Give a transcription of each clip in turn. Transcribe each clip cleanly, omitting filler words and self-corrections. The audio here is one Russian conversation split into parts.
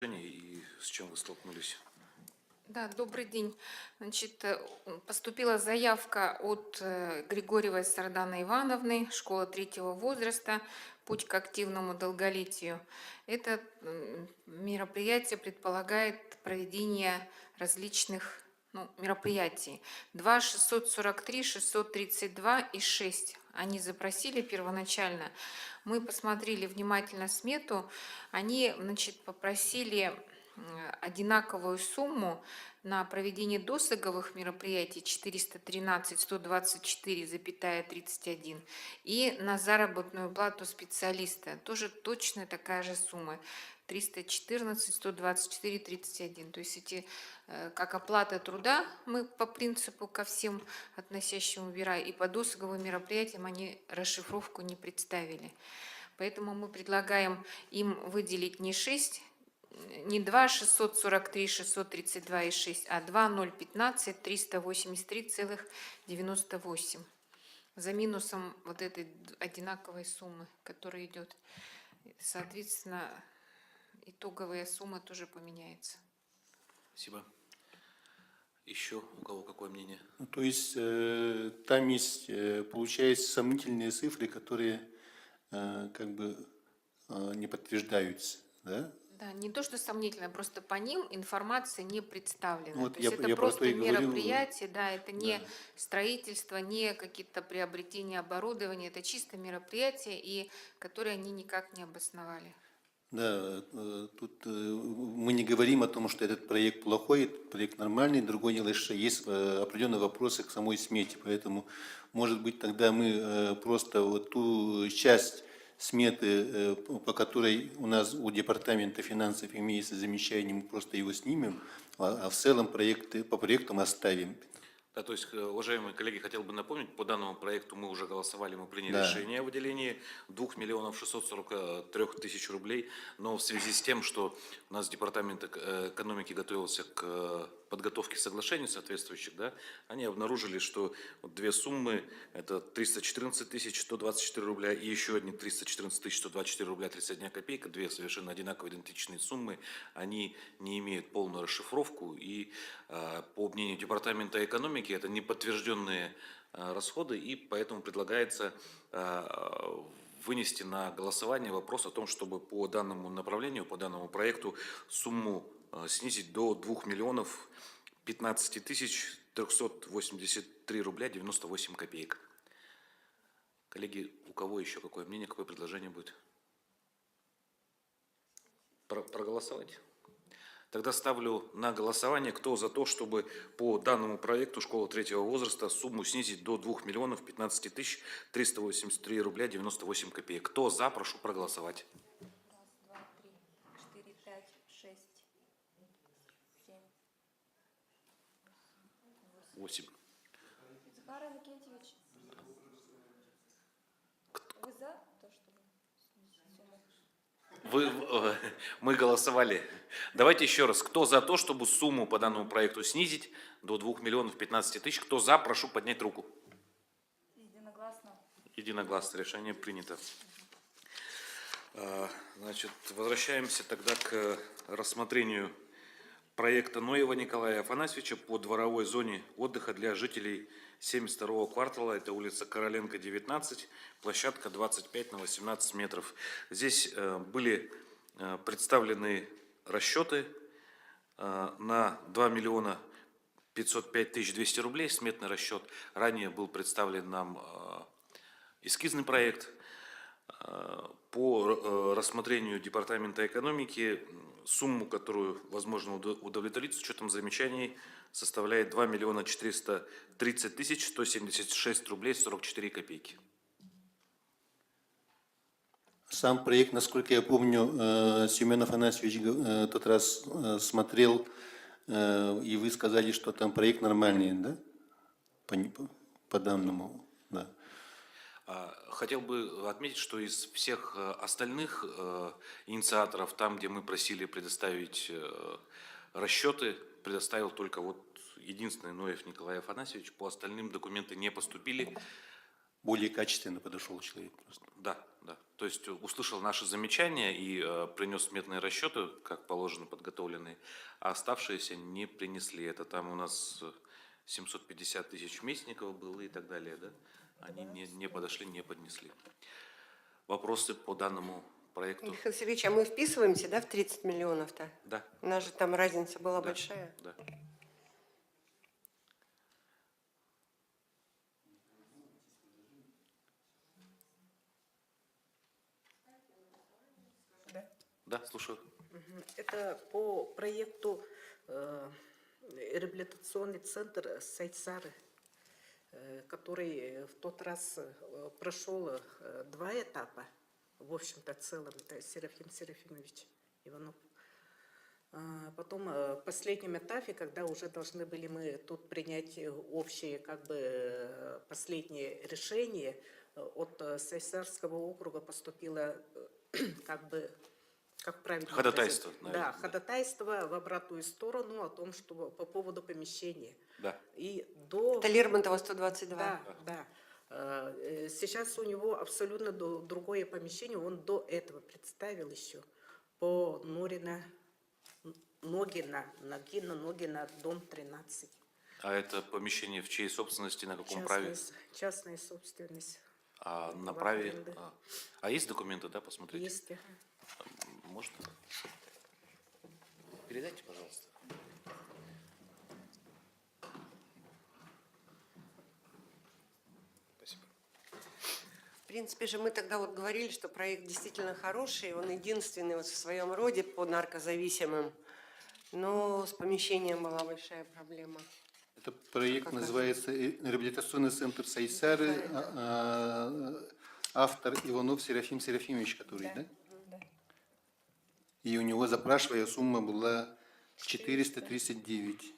И с чем вы столкнулись? Да, добрый день. Значит, поступила заявка от Григорьевой Сарданы Ивановны, школа третьего возраста, «Путь к активному долголетию». Это мероприятие предполагает проведение различных мероприятий. 2 643, 632 и 6. Они запросили первоначально. Мы посмотрели внимательно смету. Они, значит, попросили одинаковую сумму на проведение досуговых мероприятий 413 124,31 и на заработную плату специалиста тоже точно такая же сумма 314 124,31. То есть эти как оплата труда мы по принципу ко всем относящим ВИРА и по досуговым мероприятиям они расшифровку не представили. Поэтому мы предлагаем им выделить не 2 643 632 и 6, а 2 015 383,98 за минусом вот этой одинаковой суммы, которая идет. Соответственно, итоговая сумма тоже поменяется. Спасибо. Еще у кого какое мнение? Ну, то есть там есть, получается, сомнительные цифры, которые как бы не подтверждаются, да? Да, не то, что сомнительно, просто по ним информация не представлена. Вот То есть это я про то просто и говорю. мероприятие, да, это не Да. строительство, не какие-то приобретения оборудования, это чисто мероприятие, и которое они никак не обосновали. Да, тут мы не говорим о том, что этот проект плохой, этот проект нормальный. Другое дело, что есть определенные вопросы к самой смете. Поэтому, может быть, тогда мы просто вот ту часть сметы, по которой у нас у Департамента финансов имеется замечание, мы просто его снимем, а в целом по проектам оставим. Да, то есть, уважаемые коллеги, хотел бы напомнить, по данному проекту мы уже голосовали, мы приняли Да. решение о выделении 2 миллионов 643 тысяч рублей, но в связи с тем, что у нас Департамент экономики готовился к подготовке соглашений соответствующих, да, они обнаружили, что вот две суммы, это 314 тысяч 124 рубля и еще одни 314 тысяч 124 рубля 31 копейка, две совершенно одинаковые идентичные суммы, они не имеют полную расшифровку, и по мнению Департамента экономики это неподтвержденные расходы, и поэтому предлагается вынести на голосование вопрос о том, чтобы по данному направлению, по данному проекту сумму снизить до 2 миллионов 15 тысяч 383 рубля 98 копеек. Коллеги, у кого еще какое мнение, какое предложение будет? Проголосовать? Тогда ставлю на голосование, кто за то, чтобы по данному проекту школа третьего возраста сумму снизить до 2 миллионов 15 тысяч 383 рубля 98 копеек. Кто за, прошу проголосовать. Раз, два, три, четыре, пять, шесть, семь, 8. Захар Иннокентьевич, вы за то, чтобы снизить сумму? Мы голосовали. Давайте еще раз. Кто за то, чтобы сумму по данному проекту снизить до 2 миллионов 15 тысяч? Кто за, прошу поднять руку. Единогласно. Единогласно. Решение принято. Значит, возвращаемся тогда к рассмотрению проекта Ноева Николая Афанасьевича по дворовой зоне отдыха для жителей 72-го квартала. Это улица Короленко, 19, площадка 25 на 18 метров. Здесь были представлены расчеты на 2 миллиона 505 тысяч 200 рублей, сметный расчет. Ранее был представлен нам эскизный проект. По рассмотрению Департамента экономики сумму, которую возможно удовлетворить с учетом замечаний, составляет 2 миллиона 430 тысяч 176 рублей 44 копейки. Сам проект, насколько я помню, Семен Афанасьевич тот раз смотрел, и вы сказали, что там проект нормальный, да? По данному, да. Хотел бы отметить, что из всех остальных инициаторов, там, где мы просили предоставить расчеты, предоставил только вот единственный Ноев Николай Афанасьевич. По остальным документы не поступили. более качественно подошел человек просто. Да, да. То есть услышал наши замечания и принес сметные расчеты, как положено, подготовленные, а оставшиеся не принесли. Это там у нас 750 тысяч местников было и так далее, да? Они не подошли, не поднесли. Вопросы по данному проекту? Михаил Сергеевич, а мы вписываемся, да, в 30 миллионов-то? Да. У нас же там разница была Да, большая. да. Да, слушаю. Это по проекту реабилитационный центр Сайсары, который в тот раз прошел 2 этапа, в общем-то целом, это Серафим Серафимович Иванов. Потом в последнем этапе, когда уже должны были мы тут принять общее, как бы, последнее решение, от Сайсарского округа поступило, как бы, как правильно Ходатайство, сказать? наверное, Да, ходатайство в обратную сторону о том, что по поводу помещения. Да. И до... Это Лермонтова 122. Да, да. Сейчас у него абсолютно другое помещение. Он до этого представил еще по Ногина, дом 13. А это помещение в чьей собственности, на каком праве? Частная собственность. А на в праве? аренду. А есть документы, да, посмотрите? Есть. Можно? Передайте, пожалуйста. Спасибо. В принципе же мы тогда вот говорили, что проект действительно хороший, он единственный вот в своем роде по наркозависимым, но с помещением была большая проблема. Это проект называется «Реабилитационный центр Сайсары», автор Иванов Серафим Серафимович, который, да? Да. И у него запрашивая сумма была 439.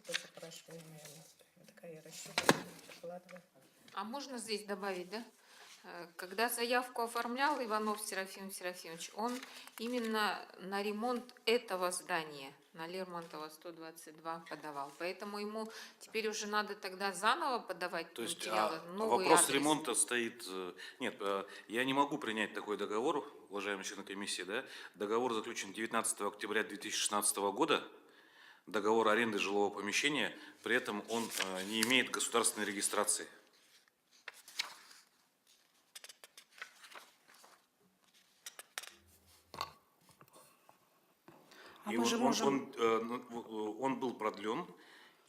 Это запрашиваемая такая расчетная. Ладно. А можно здесь добавить, да? Когда заявку оформлял Иванов Серафим Серафимович, он именно на ремонт этого здания, на Лермонтова 122 подавал. Поэтому ему теперь уже надо тогда заново подавать То есть материалы, новый вопрос адрес. ремонта стоит... Нет, я не могу принять такой договор, уважаемые члены комиссии, да? Договор заключен 19 октября 2016 года, договор аренды жилого помещения, при этом он не имеет государственной регистрации. А И мы же можем... он был продлен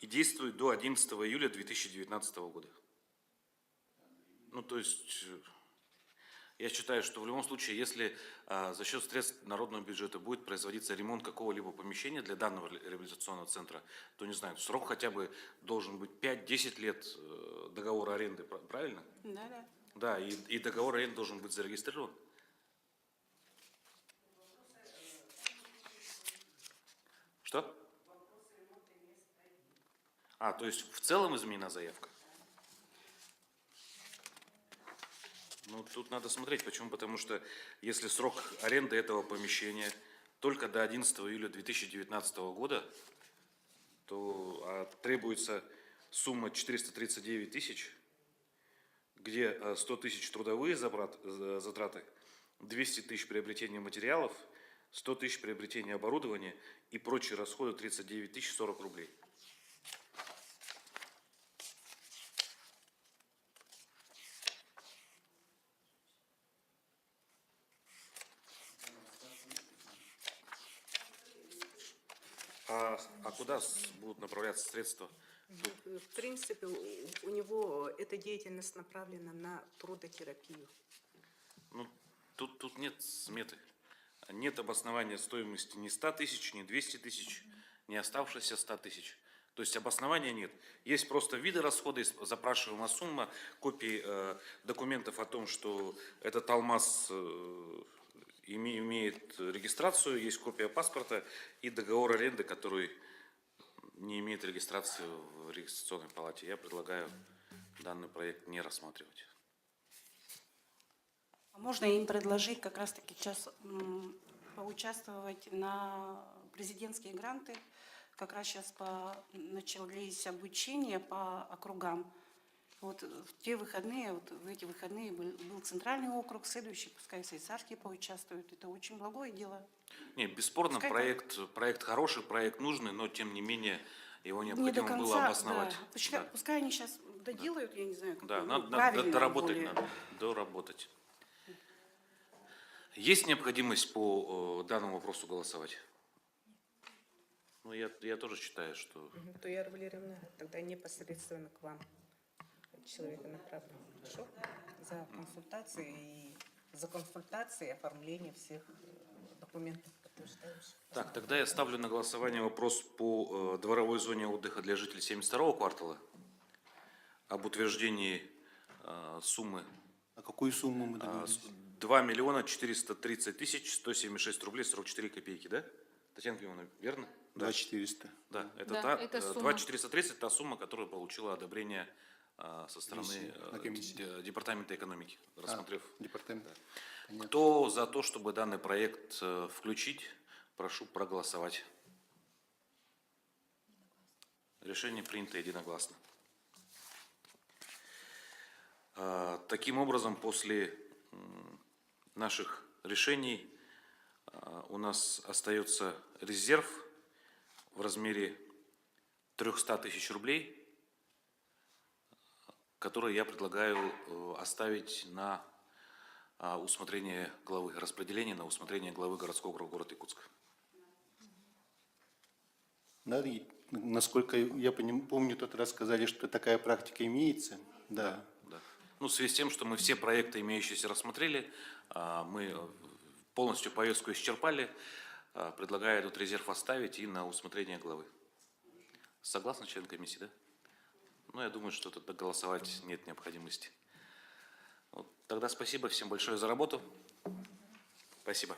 и действует до 11 июля 2019 года. Ну, то есть, я считаю, что в любом случае, если за счет средств народного бюджета будет производиться ремонт какого-либо помещения для данного реабилитационного центра, то, не знаю, срок хотя бы должен быть 5-10 лет договора аренды, правильно? Да, да. Да, и договор аренды должен быть зарегистрирован. Что? То есть в целом изменена заявка? Ну, тут надо смотреть. Почему? Потому что если срок аренды этого помещения только до 11 июля 2019 года, то требуется сумма 439 тысяч, где 100 тысяч трудовые затраты, 200 тысяч приобретения материалов, 100 тысяч приобретения оборудования и прочие расходы 39 тысяч 40 рублей. А куда будут направляться средства? В принципе, у него эта деятельность направлена на трудотерапию. Ну, тут нет сметы. Нет обоснования стоимости ни 100 тысяч, ни 200 тысяч, ни оставшихся 100 тысяч. То есть обоснования нет. Есть просто виды расхода, запрашиваемая сумма, копии документов о том, что этот алмаз имеет регистрацию, есть копия паспорта и договор аренды, который не имеет регистрации в регистрационной палате. Я предлагаю данный проект не рассматривать. Можно им предложить как раз-таки сейчас поучаствовать на президентские гранты. Как раз сейчас начались обучения по округам. Вот в те выходные, вот в эти выходные был центральный округ, следующий, пускай швейцарские поучаствуют. Это очень благое дело. Не, бесспорно, Пускай проект хороший, проект нужный, но тем не менее его Не до необходимо было конца, обосновать. да. Пускай они сейчас доделают, я не знаю, как Да, ну, надо правильно доработать, более. надо доработать. Есть необходимость по данному вопросу голосовать? Ну, я тоже считаю, что... То я, Валерьевна, тогда непосредственно к вам человека направлю. Хорошо? За консультации и оформление всех документов, подтверждающих. Так, тогда я ставлю на голосование вопрос по дворовой зоне отдыха для жителей 72-го квартала об утверждении суммы А какую сумму мы договорились? 2 миллиона 430 тысяч 176 рублей 44 копейки, да? Татьяна Климовна, верно? 2400. Да, это Да, та, это сумма. 2430 та сумма, которая получила одобрение со стороны Комиссии, на комиссии. Департамента экономики, рассмотрев. Департамент. Понятно. Кто за то, чтобы данный проект включить, прошу проголосовать. Решение принято единогласно. Таким образом, после наших решений у нас остается резерв в размере 300 тысяч рублей, который я предлагаю оставить на усмотрение главы, распределение на усмотрение главы городского округа города Якутска. Да, и насколько я помню, тот раз сказали, что такая практика имеется. Да. Да. Ну, в связи с тем, что мы все проекты, имеющиеся, рассмотрели, мы полностью повестку исчерпали, предлагаю этот резерв оставить и на усмотрение главы. Согласны, член комиссии, да? Ну, я думаю, что тут голосовать нет необходимости. Вот, тогда спасибо всем большое за работу. Спасибо.